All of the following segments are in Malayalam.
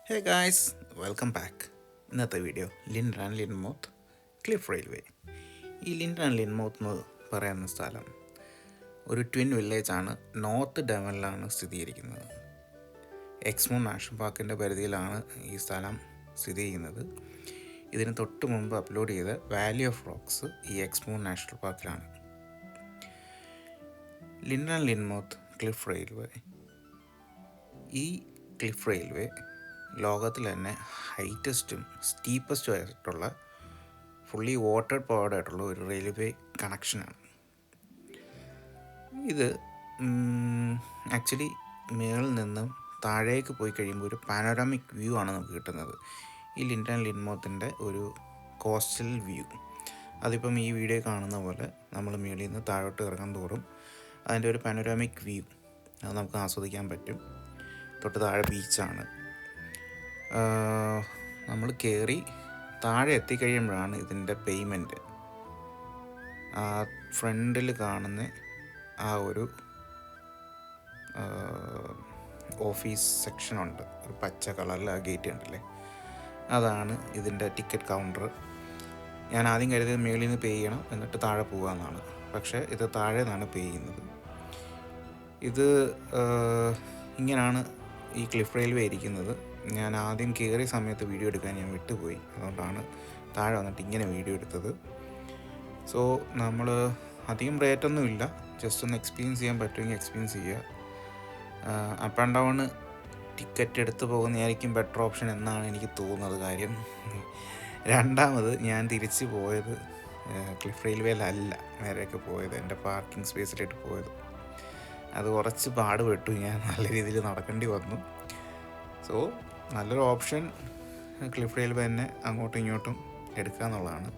Hey guys, welcome back. ഇന്നത്തെ video ലിൻഡർ and Lynmouth cliff railway. ഈ ലിൻഡർ ആൻഡ് ലിൻമൗത്ത് എന്ന് പറയുന്ന സ്ഥലം ഒരു ട്വിൻ വില്ലേജാണ്. നോർത്ത് ഡെവനിലാണ് സ്ഥിതിയിരിക്കുന്നത്. എക്സ്മോൺ നാഷണൽ പാർക്കിൻ്റെ പരിധിയിലാണ് ഈ സ്ഥലം സ്ഥിതി ചെയ്യുന്നത്. ഇതിന് തൊട്ട് മുമ്പ് അപ്ലോഡ് ചെയ്ത വാലി ഓഫ് റോക്സ് ഈ എക്സ്മോൺ നാഷണൽ പാർക്കിലാണ്. Lynton and Lynmouth cliff railway. ഈ ക്ലിഫ് റെയിൽവേ ലോകത്തിൽ തന്നെ ഹൈറ്റസ്റ്റും സ്റ്റീപ്പസ്റ്റും ആയിട്ടുള്ള ഫുള്ളി വാട്ടർ പവർഡ് ആയിട്ടുള്ള ഒരു റെയിൽവേ കണക്ഷനാണ് ഇത്. ആക്ച്വലി മേളിൽ നിന്നും താഴേക്ക് പോയി കഴിയുമ്പോൾ ഒരു പാനോറാമിക് വ്യൂ ആണ് നമുക്ക് കിട്ടുന്നത്. ഈ ലിൻഡർ ആൻഡ് ലിൻമൗത്തിൻ്റെ ഒരു കോസ്റ്റൽ വ്യൂ. അതിപ്പം ഈ വീഡിയോ കാണുന്ന പോലെ നമ്മൾ മേളിൽ നിന്ന് താഴോട്ട് ഇറങ്ങാൻ തോറും അതിൻ്റെ ഒരു പാനോറാമിക് വ്യൂ അത് നമുക്ക് ആസ്വദിക്കാൻ പറ്റും. തൊട്ട് താഴെ ബീച്ചാണ്. നമ്മൾ കയറി താഴെ എത്തിക്കഴിയുമ്പോഴാണ് ഇതിൻ്റെ പേയ്മെൻറ്റ്. ആ ഫ്രണ്ടിൽ കാണുന്ന ആ ഒരു ഓഫീസ് സെക്ഷനുണ്ട്, ഒരു പച്ച കളറിൽ ആ ഗേറ്റ് ഉണ്ടല്ലേ, അതാണ് ഇതിൻ്റെ ടിക്കറ്റ് കൗണ്ടർ. ഞാൻ ആദ്യം കരുതിയത് മേളിൽ നിന്ന് പേ ചെയ്യണം എന്നിട്ട് താഴെ പോകാമെന്നാണ്. പക്ഷേ ഇത് താഴെ നിന്നാണ് പേ ചെയ്യുന്നത്. ഇത് ഇങ്ങനെയാണ് ഈ ക്ലിഫ് റെയിൽവേ ഇരിക്കുന്നത്. ഞാൻ ആദ്യം കയറിയ സമയത്ത് വീഡിയോ എടുക്കാൻ ഞാൻ വിട്ടുപോയി, അതുകൊണ്ടാണ് താഴെ വന്നിട്ട് ഇങ്ങനെ വീഡിയോ എടുത്തത്. സോ നമ്മൾ അധികം റേറ്റൊന്നുമില്ല, ജസ്റ്റ് ഒന്ന് എക്സ്പീരിയൻസ് ചെയ്യാൻ പറ്റുമെങ്കിൽ എക്സ്പീരിയൻസ് ചെയ്യുക. അപ്പ് ആൻഡ് ഡൗൺ ടിക്കറ്റ് എടുത്ത് പോകുന്നതായിരിക്കും ബെറ്റർ ഓപ്ഷൻ എന്നാണ് എനിക്ക് തോന്നുന്നത്. കാര്യം രണ്ടാമത് ഞാൻ തിരിച്ച് പോയത് ക്ലിഫ് റെയിൽവേയിലല്ല നേരെയൊക്കെ പോയത്, എൻ്റെ പാർക്കിംഗ് സ്പേസിലായിട്ട് പോയത്. അത് കുറച്ച് പാടുപെട്ടു, ഞാൻ നല്ല രീതിയിൽ നടക്കേണ്ടി വന്നു. സോ നല്ലൊരു ഓപ്ഷൻ ക്ലിഫ് റെയിൽവേ തന്നെ അങ്ങോട്ടും ഇങ്ങോട്ടും എടുക്കുക എന്നുള്ളതാണ്.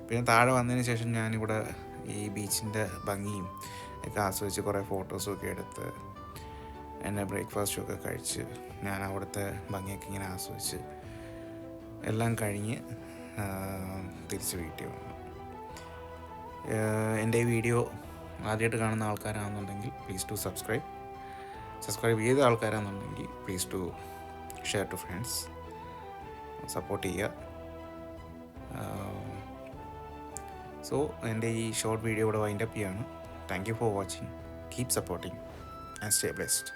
പിന്നെ താഴെ വന്നതിന് ശേഷം ഞാനിവിടെ ഈ ബീച്ചിൻ്റെ ഭംഗിയും ഒക്കെ ആസ്വദിച്ച് കുറേ ഫോട്ടോസും ഒക്കെ എടുത്ത് എന്നെ ബ്രേക്ക്ഫാസ്റ്റും ഒക്കെ കഴിച്ച് ഞാൻ അവിടുത്തെ ഭംഗിയൊക്കെ ഇങ്ങനെ ആസ്വദിച്ച് എല്ലാം കഴിഞ്ഞ് തിരിച്ച് വീട്ടിൽ വന്നു. എൻ്റെ ഈ വീഡിയോ ആദ്യമായിട്ട് കാണുന്ന ആൾക്കാരാണെന്നുണ്ടെങ്കിൽ പ്ലീസ് ടു സബ്സ്ക്രൈബ് ചെയ്ത ആൾക്കാരാണെന്നുണ്ടെങ്കിൽ please to share to friends, support ചെയ്യുക. സോ എൻ്റെ ഈ ഷോർട്ട് വീഡിയോ ഇവിടെ വൈൻഡപ്പ് ചെയ്യാണ്. Thank you for watching. Keep supporting and stay blessed.